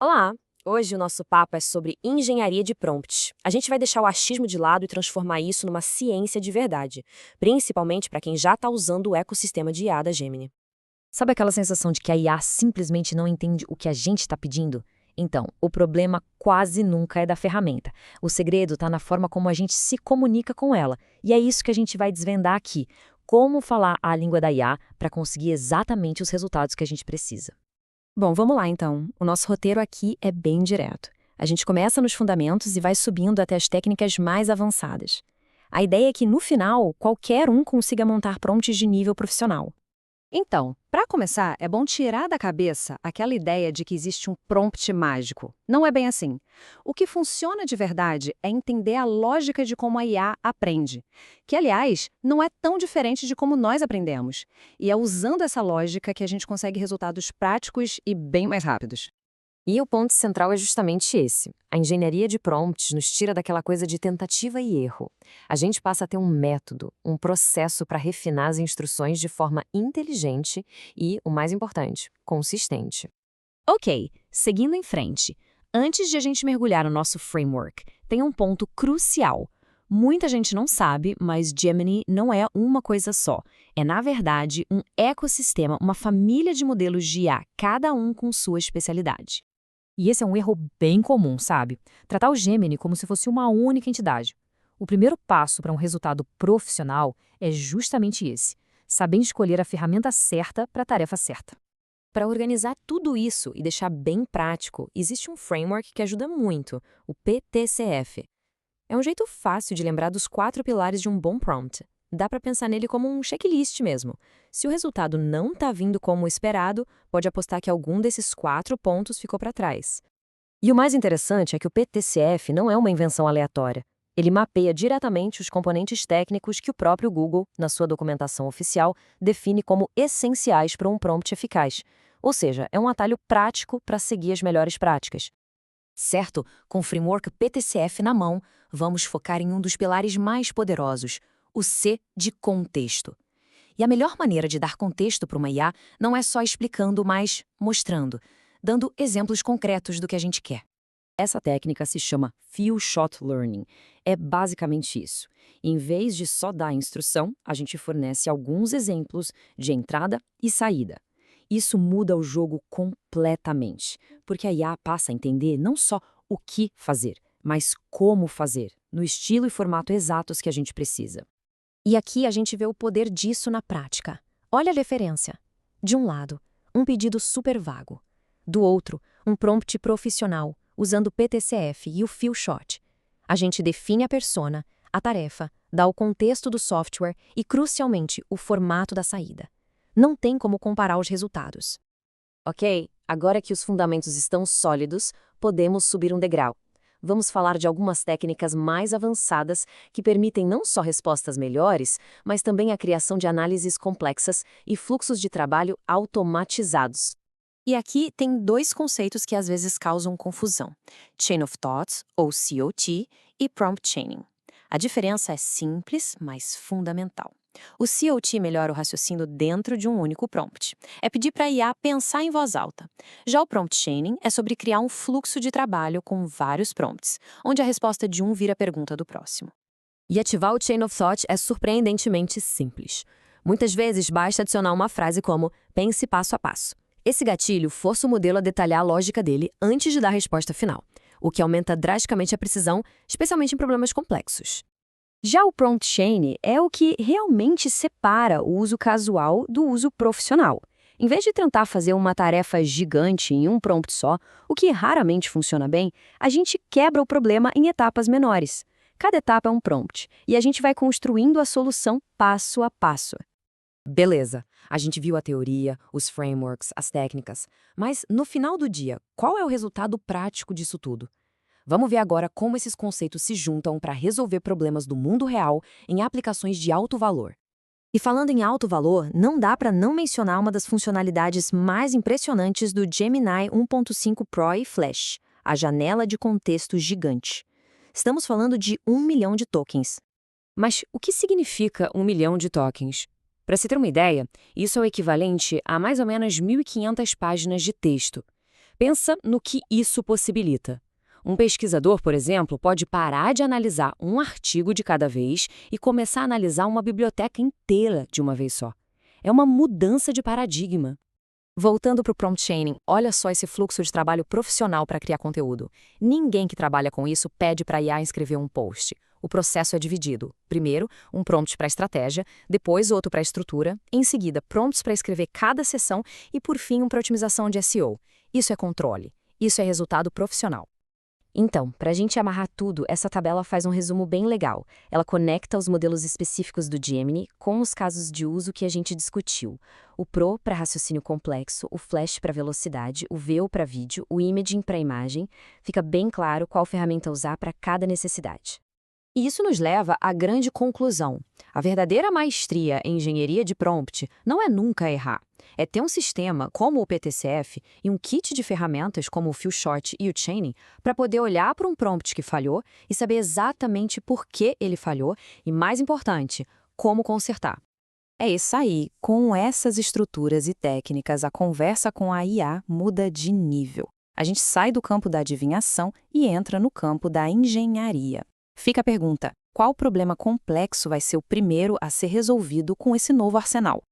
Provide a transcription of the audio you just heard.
Olá! Hoje o nosso papo é sobre engenharia de prompts. A gente vai deixar o achismo de lado e transformar isso numa ciência de verdade, principalmente para quem já está usando o ecossistema de IA da Gemini. Sabe aquela sensação de que a IA simplesmente não entende o que a gente está pedindo? Então, o problema quase nunca é da ferramenta. O segredo está na forma como a gente se comunica com ela. E é isso que a gente vai desvendar aqui. Como falar a língua da IA para conseguir exatamente os resultados que a gente precisa. Bom, vamos lá então. O nosso roteiro aqui é bem direto. A gente começa nos fundamentos e vai subindo até as técnicas mais avançadas. A ideia é que, no final, qualquer um consiga montar prompts de nível profissional. Então, para começar, é bom tirar da cabeça aquela ideia de que existe um prompt mágico. Não é bem assim. O que funciona de verdade é entender a lógica de como a IA aprende, que, aliás, não é tão diferente de como nós aprendemos. E é usando essa lógica que a gente consegue resultados práticos e bem mais rápidos. E o ponto central é justamente esse. A engenharia de prompts nos tira daquela coisa de tentativa e erro. A gente passa a ter um método, um processo para refinar as instruções de forma inteligente e, o mais importante, consistente. Ok, seguindo em frente. Antes de a gente mergulhar no nosso framework, tem um ponto crucial. Muita gente não sabe, mas Gemini não é uma coisa só. É, na verdade, um ecossistema, uma família de modelos de IA, cada um com sua especialidade. E esse é um erro bem comum, sabe? Tratar o Gemini como se fosse uma única entidade. O primeiro passo para um resultado profissional é justamente esse: saber escolher a ferramenta certa para a tarefa certa. Para organizar tudo isso e deixar bem prático, existe um framework que ajuda muito, o PTCF. É um jeito fácil de lembrar dos 4 pilares de um bom prompt. Dá para pensar nele como um checklist mesmo. Se o resultado não está vindo como esperado, pode apostar que algum desses 4 pontos ficou para trás. E o mais interessante é que o PTCF não é uma invenção aleatória. Ele mapeia diretamente os componentes técnicos que o próprio Google, na sua documentação oficial, define como essenciais para um prompt eficaz. Ou seja, é um atalho prático para seguir as melhores práticas. Certo, com o framework PTCF na mão, vamos focar em um dos pilares mais poderosos, o C de contexto. E a melhor maneira de dar contexto para uma IA não é só explicando, mas mostrando, dando exemplos concretos do que a gente quer. Essa técnica se chama Few Shot Learning. É basicamente isso. Em vez de só dar a instrução, a gente fornece alguns exemplos de entrada e saída. Isso muda o jogo completamente, porque a IA passa a entender não só o que fazer, mas como fazer, no estilo e formato exatos que a gente precisa. E aqui a gente vê o poder disso na prática. Olha a referência. De um lado, um pedido super vago. Do outro, um prompt profissional, usando o PTCF e o Few Shot. A gente define a persona, a tarefa, dá o contexto do software e, crucialmente, o formato da saída. Não tem como comparar os resultados. Ok, agora que os fundamentos estão sólidos, podemos subir um degrau. Vamos falar de algumas técnicas mais avançadas que permitem não só respostas melhores, mas também a criação de análises complexas e fluxos de trabalho automatizados. E aqui tem 2 conceitos que às vezes causam confusão: Chain of Thoughts, ou COT, e Prompt Chaining. A diferença é simples, mas fundamental. O COT melhora o raciocínio dentro de um único prompt. É pedir para a IA pensar em voz alta. Já o Prompt Chaining é sobre criar um fluxo de trabalho com vários prompts, onde a resposta de um vira a pergunta do próximo. E ativar o Chain of Thought é surpreendentemente simples. Muitas vezes basta adicionar uma frase como "pense passo a passo". Esse gatilho força o modelo a detalhar a lógica dele antes de dar a resposta final, o que aumenta drasticamente a precisão, especialmente em problemas complexos. Já o prompt chain é o que realmente separa o uso casual do uso profissional. Em vez de tentar fazer uma tarefa gigante em um prompt só, o que raramente funciona bem, a gente quebra o problema em etapas menores. Cada etapa é um prompt, e a gente vai construindo a solução passo a passo. Beleza, a gente viu a teoria, os frameworks, as técnicas, mas no final do dia, qual é o resultado prático disso tudo? Vamos ver agora como esses conceitos se juntam para resolver problemas do mundo real em aplicações de alto valor. E falando em alto valor, não dá para não mencionar uma das funcionalidades mais impressionantes do Gemini 1.5 Pro e Flash, a janela de contexto gigante. Estamos falando de 1 milhão de tokens. Mas o que significa 1 milhão de tokens? Para se ter uma ideia, isso é o equivalente a mais ou menos 1.500 páginas de texto. Pensa no que isso possibilita. Um pesquisador, por exemplo, pode parar de analisar um artigo de cada vez e começar a analisar uma biblioteca inteira de uma vez só. É uma mudança de paradigma. Voltando para o prompt chaining, olha só esse fluxo de trabalho profissional para criar conteúdo. Ninguém que trabalha com isso pede para a IA escrever um post. O processo é dividido. Primeiro, um prompt para estratégia, depois outro para estrutura, em seguida, prompts para escrever cada seção e, por fim, um para otimização de SEO. Isso é controle. Isso é resultado profissional. Então, para a gente amarrar tudo, essa tabela faz um resumo bem legal. Ela conecta os modelos específicos do Gemini com os casos de uso que a gente discutiu. O Pro para raciocínio complexo, o Flash para velocidade, o VO para vídeo, o Imaging para imagem. Fica bem claro qual ferramenta usar para cada necessidade. E isso nos leva à grande conclusão. A verdadeira maestria em engenharia de prompt não é nunca errar. É ter um sistema como o PTCF e um kit de ferramentas como o Feelshot e o Chaining para poder olhar para um prompt que falhou e saber exatamente por que ele falhou e, mais importante, como consertar. É isso aí. Com essas estruturas e técnicas, a conversa com a IA muda de nível. A gente sai do campo da adivinhação e entra no campo da engenharia. Fica a pergunta: qual problema complexo vai ser o primeiro a ser resolvido com esse novo arsenal?